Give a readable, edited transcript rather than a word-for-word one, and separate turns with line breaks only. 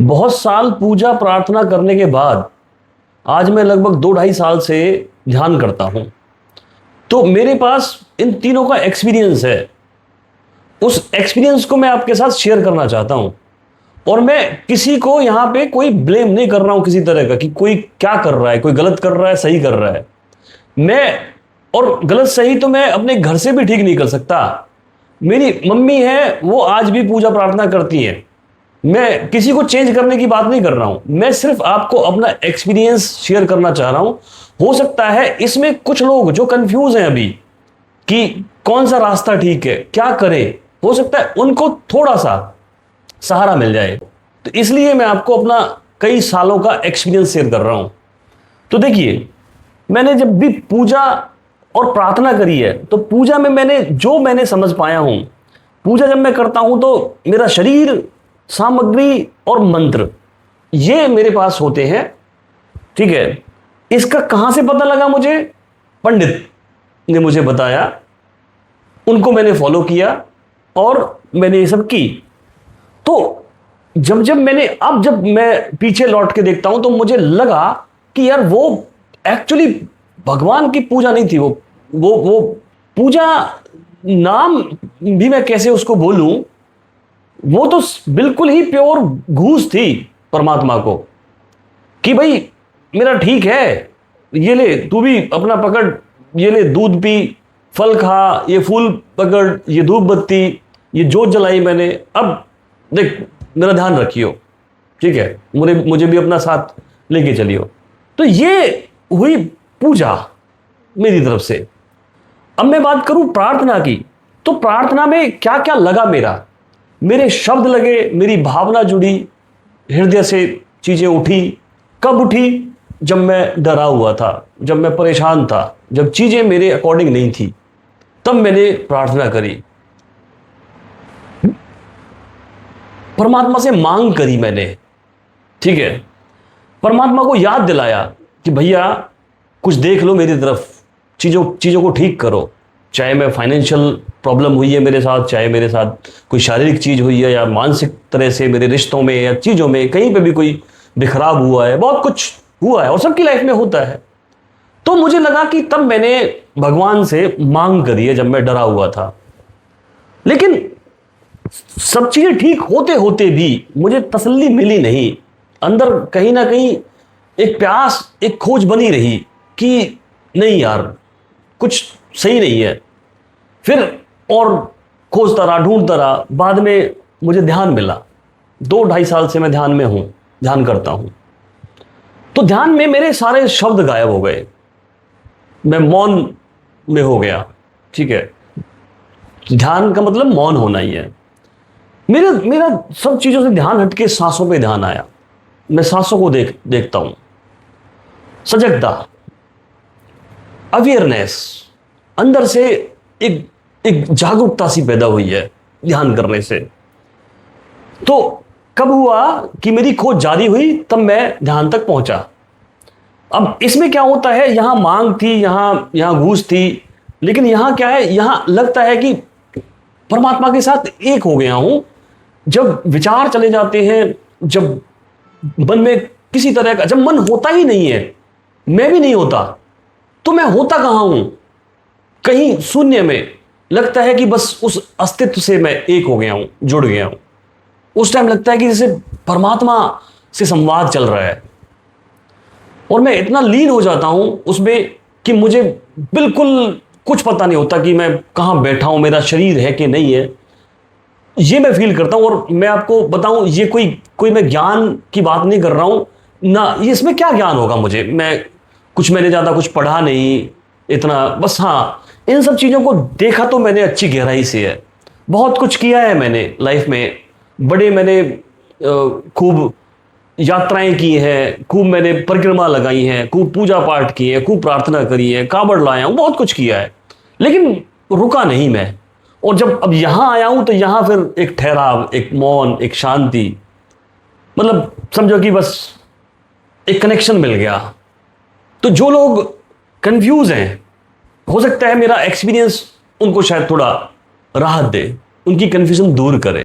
बहुत साल पूजा प्रार्थना करने के बाद आज मैं लगभग 2 ढाई साल से ध्यान करता हूं। तो मेरे पास इन तीनों का एक्सपीरियंस है। उस एक्सपीरियंस को मैं आपके साथ शेयर करना चाहता हूं। और मैं किसी को यहां पे कोई ब्लेम नहीं कर रहा हूं किसी तरह का कि कोई क्या कर रहा है, कोई गलत कर रहा है, सही कर रहा है। मैं और गलत सही तो मैं अपने घर से भी ठीक नहीं कर सकता। मेरी मम्मी है, वो आज भी पूजा प्रार्थना करती हैं। मैं किसी को चेंज करने की बात नहीं कर रहा हूं, मैं सिर्फ आपको अपना एक्सपीरियंस शेयर करना चाह रहा हूं। हो सकता है इसमें कुछ लोग जो कंफ्यूज हैं अभी कि कौन सा रास्ता ठीक है, क्या करें, हो सकता है उनको थोड़ा सा सहारा मिल जाए। तो इसलिए मैं आपको अपना कई सालों का एक्सपीरियंस शेयर कर रहा हूं। तो देखिए, मैंने जब भी पूजा और प्रार्थना करी है तो पूजा में मैंने समझ पाया हूं, पूजा जब मैं करता हूं तो मेरा शरीर, सामग्री और मंत्र ये मेरे पास होते हैं। ठीक है, इसका कहां से पता लगा मुझे? पंडित ने मुझे बताया, उनको मैंने फॉलो किया और मैंने ये सब की। तो जब मैं पीछे लौट के देखता हूं तो मुझे लगा कि यार वो एक्चुअली भगवान की पूजा नहीं थी। वो पूजा, नाम भी मैं कैसे उसको बोलूं, वो तो बिल्कुल ही प्योर घूस थी परमात्मा को कि भाई मेरा ठीक है, ये ले तू भी अपना पकड़, ये ले दूध पी, फल खा, ये फूल पकड़, ये धूप बत्ती, ये जोत जलाई मैंने, अब देख मेरा ध्यान रखियो, ठीक है, मुझे भी अपना साथ लेके चलियो। तो ये हुई पूजा मेरी तरफ से। अब मैं बात करूं प्रार्थना की, तो प्रार्थना में क्या क्या लगा मेरे शब्द लगे, मेरी भावना जुड़ी, हृदय से चीजें उठी। कब उठी? जब मैं डरा हुआ था, जब मैं परेशान था, जब चीजें मेरे अकॉर्डिंग नहीं थी, तब मैंने प्रार्थना करी, परमात्मा से मांग करी मैंने। ठीक है, परमात्मा को याद दिलाया कि भैया कुछ देख लो मेरी तरफ, चीजों को ठीक करो। चाहे मैं फाइनेंशियल प्रॉब्लम हुई है मेरे साथ, चाहे मेरे साथ कोई शारीरिक चीज हुई है, या मानसिक तरह से मेरे रिश्तों में या चीजों में कहीं पे भी कोई बिखराव हुआ है, बहुत कुछ हुआ है और सबकी लाइफ में होता है। तो मुझे लगा कि तब मैंने भगवान से मांग करी है जब मैं डरा हुआ था। लेकिन सब चीजें ठीक होते होते भी मुझे तसल्ली मिली नहीं। अंदर कहीं ना कहीं एक प्यास, एक खोज बनी रही कि नहीं यार, कुछ सही नहीं है। फिर और खोजता रहा, ढूंढता रहा। बाद में मुझे ध्यान मिला। 2 ढाई साल से मैं ध्यान में हूं, ध्यान करता हूं। तो ध्यान में मेरे सारे शब्द गायब हो गए, मैं मौन में हो गया। ठीक है, ध्यान का मतलब मौन होना ही है। मेरा सब चीजों से ध्यान हटके सांसों पे ध्यान आया। मैं सांसों को देखता हूं। सजगता, अवेयरनेस, अंदर से एक जागरूकता सी पैदा हुई है ध्यान करने से। तो कब हुआ कि मेरी खोज जारी हुई, तब मैं ध्यान तक पहुंचा। अब इसमें क्या होता है, यहां मांग थी, यहां घूस थी, लेकिन यहां क्या है, यहां लगता है कि परमात्मा के साथ एक हो गया हूं। जब विचार चले जाते हैं, जब मन में किसी तरह का, जब मन होता ही नहीं है, मैं भी नहीं होता, तो मैं होता कहां हूं? कहीं शून्य में। लगता है कि बस उस अस्तित्व से मैं एक हो गया हूं, जुड़ गया हूं। उस टाइम लगता है कि जैसे परमात्मा से संवाद चल रहा है, और मैं इतना लीन हो जाता हूं उसमें कि मुझे बिल्कुल कुछ पता नहीं होता कि मैं कहां बैठा हूं, मेरा शरीर है कि नहीं है, ये मैं फील करता हूं। और मैं आपको बताऊं, ये कोई मैं ज्ञान की बात नहीं कर रहा हूं ना, इसमें क्या ज्ञान होगा मुझे, मैंने ज्यादा कुछ पढ़ा नहीं इतना, बस हाँ इन सब चीजों को देखा तो मैंने अच्छी गहराई से है। बहुत कुछ किया है मैंने लाइफ में, मैंने खूब यात्राएं की हैं, खूब मैंने परिक्रमा लगाई हैं, खूब पूजा पाठ की है, खूब प्रार्थना करी है, कांवड़ लाया हूं, बहुत कुछ किया है, लेकिन रुका नहीं मैं। और जब अब यहां आया हूं तो यहां फिर एक ठहराव, एक मौन, एक शांति, मतलब समझो कि बस एक कनेक्शन मिल गया। तो जो लोग कंफ्यूज हैं, हो सकता है मेरा एक्सपीरियंस उनको शायद थोड़ा राहत दे, उनकी कंफ्यूजन दूर करे।